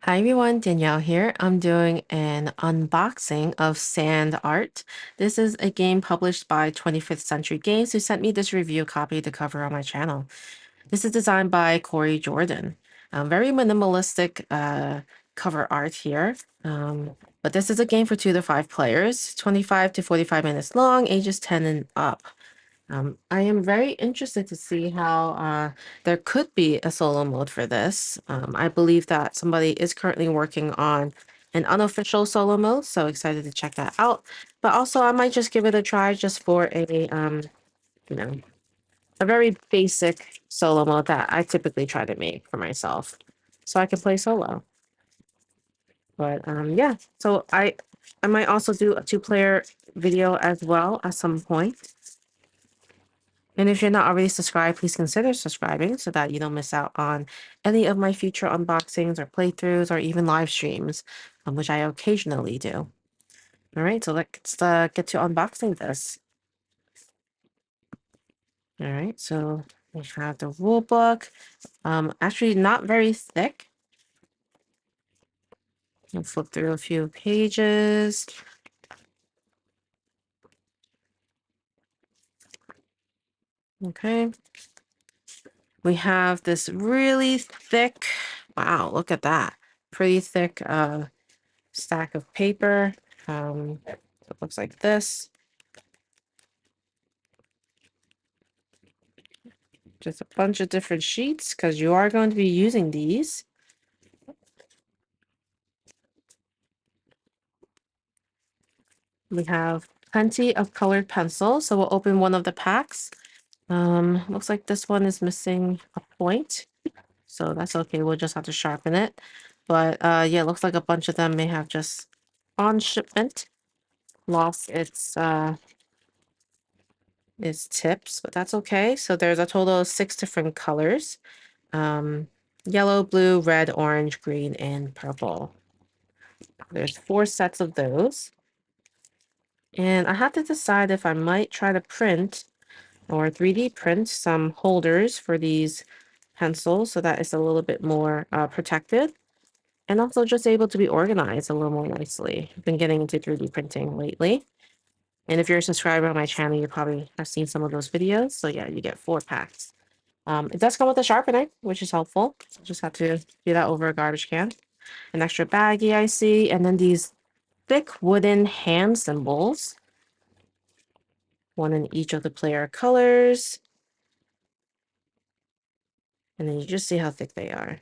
Hi everyone, Danielle here. I'm doing an unboxing of Sand Art. This is a game published by 25th Century Games who sent me this review copy to cover on my channel. This is designed by Corey Jordan. Very minimalistic cover art here. But this is a game for 2 to 5 players, 25 to 45 minutes long, ages 10 and up. I am very interested to see how there could be a solo mode for this. I believe that somebody is currently working on an unofficial solo mode, so excited to check that out. But also, I might just give it a try just for you know, a very basic solo mode that I typically try to make for myself, so I can play solo. But yeah, so I might also do a two-player video as well at some point. And if you're not already subscribed, please consider subscribing so that you don't miss out on any of my future unboxings or playthroughs or even live streams, which I occasionally do. All right, so let's get to unboxing this. All right, so we have the rule book. Actually not very thick. I'll flip through a few pages. Okay. We have this really thick, wow, look at that. Pretty thick stack of paper. It looks like this. Just a bunch of different sheets because you are going to be using these. We have plenty of colored pencils, so we'll open one of the packs. Looks like this one is missing a point, so that's okay. We'll just have to sharpen it. But yeah, looks like a bunch of them may have just on shipment lost its tips, but that's okay. So there's a total of 6 different colors. Yellow, blue, red, orange, green, and purple. There's 4 sets of those. And I have to decide if I might try to print or 3D print some holders for these pencils so that it's a little bit more protected and also just able to be organized a little more nicely. I've been getting into 3D printing lately. And if you're a subscriber on my channel, you probably have seen some of those videos. So yeah, you get 4 packs. It does come with a sharpener, which is helpful. So just have to do that over a garbage can. An extra baggie I see, and then these thick wooden hand symbols. One in each of the player colors. And then you just see how thick they are.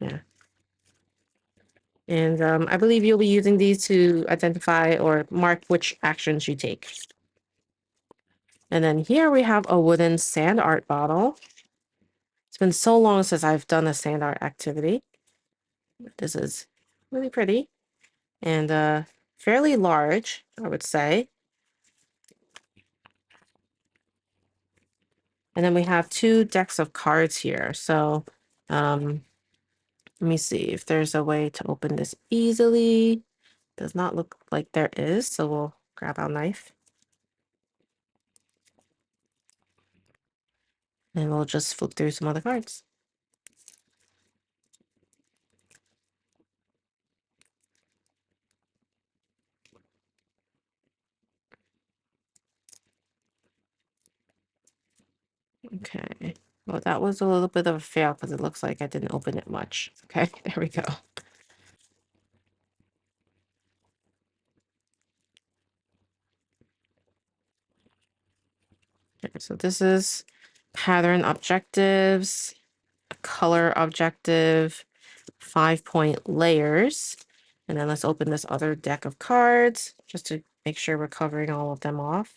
Yeah. And I believe you'll be using these to identify or mark which actions you take. And then here we have a wooden sand art bottle. It's been so long since I've done a sand art activity. This is really pretty and fairly large, I would say. And then we have 2 decks of cards here. So let me see if there's a way to open this easily. Does not look like there is, so we'll grab our knife. And we'll just flip through some other cards. Okay. Well, that was a little bit of a fail because it looks like I didn't open it much. Okay, there we go. Okay, so this is pattern objectives, color objective, 5-point layers. And then let's open this other deck of cards just to make sure we're covering all of them off.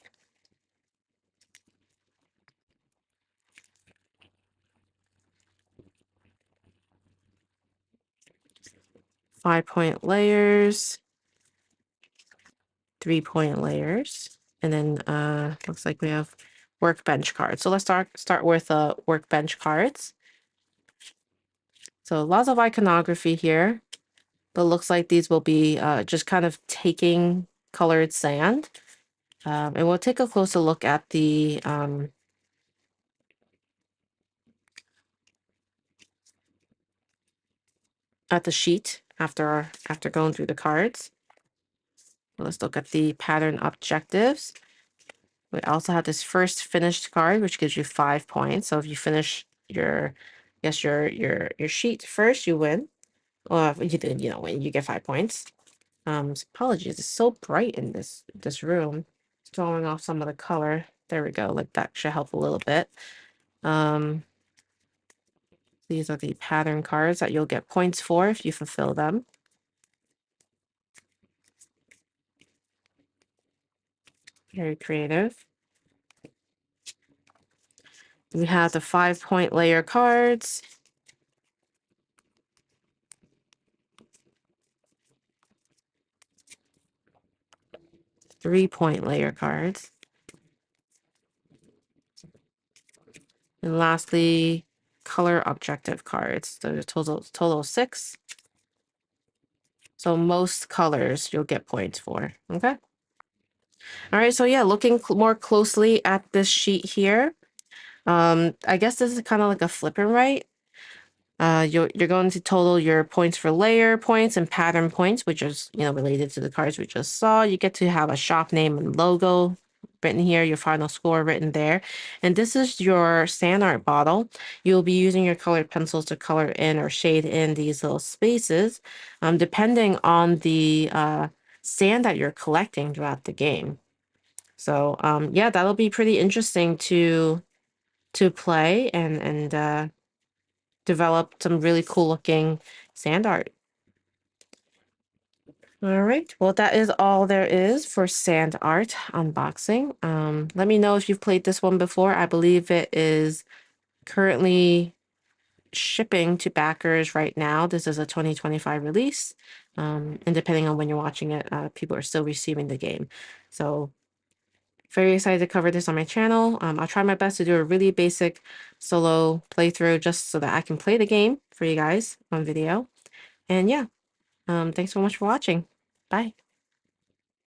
Five-point layers, 3-point layers, and then looks like we have workbench cards. So let's start with workbench cards. So lots of iconography here, but looks like these will be just kind of taking colored sand. And we'll take a closer look at the at the sheet after going through the cards. Let's look at the pattern objectives. We also have this first finished card, which gives you 5 points. So if you finish your, I guess your sheet first, you win. Or if you didn't, win, you get 5 points. Apologies, it's so bright in this room. It's throwing off some of the color. There we go. Like that should help a little bit. Um, these are the pattern cards that you'll get points for if you fulfill them. Very creative. We have the 5-point layer cards. Three-point layer cards. And lastly, color objective cards. So the total 6. So most colors you'll get points for. Okay. All right. So yeah, looking more closely at this sheet here. I guess this is kind of like a flip and write. You're going to total your points for layer points and pattern points, which is related to the cards we just saw. You get to have a shop name and logo written here, your final score written there. And this is your sand art bottle. You'll be using your colored pencils to color in or shade in these little spaces, depending on the sand that you're collecting throughout the game. So yeah, that'll be pretty interesting to play and develop some really cool looking sand art. All right, well, that is all there is for sand art unboxing. Let me know if you've played this one before. I believe it is currently shipping to backers right now. This is a 2025 release. And depending on when you're watching it, people are still receiving the game. So very excited to cover this on my channel. I'll try my best to do a really basic solo playthrough just so that I can play the game for you guys on video. And yeah, thanks so much for watching. Bye.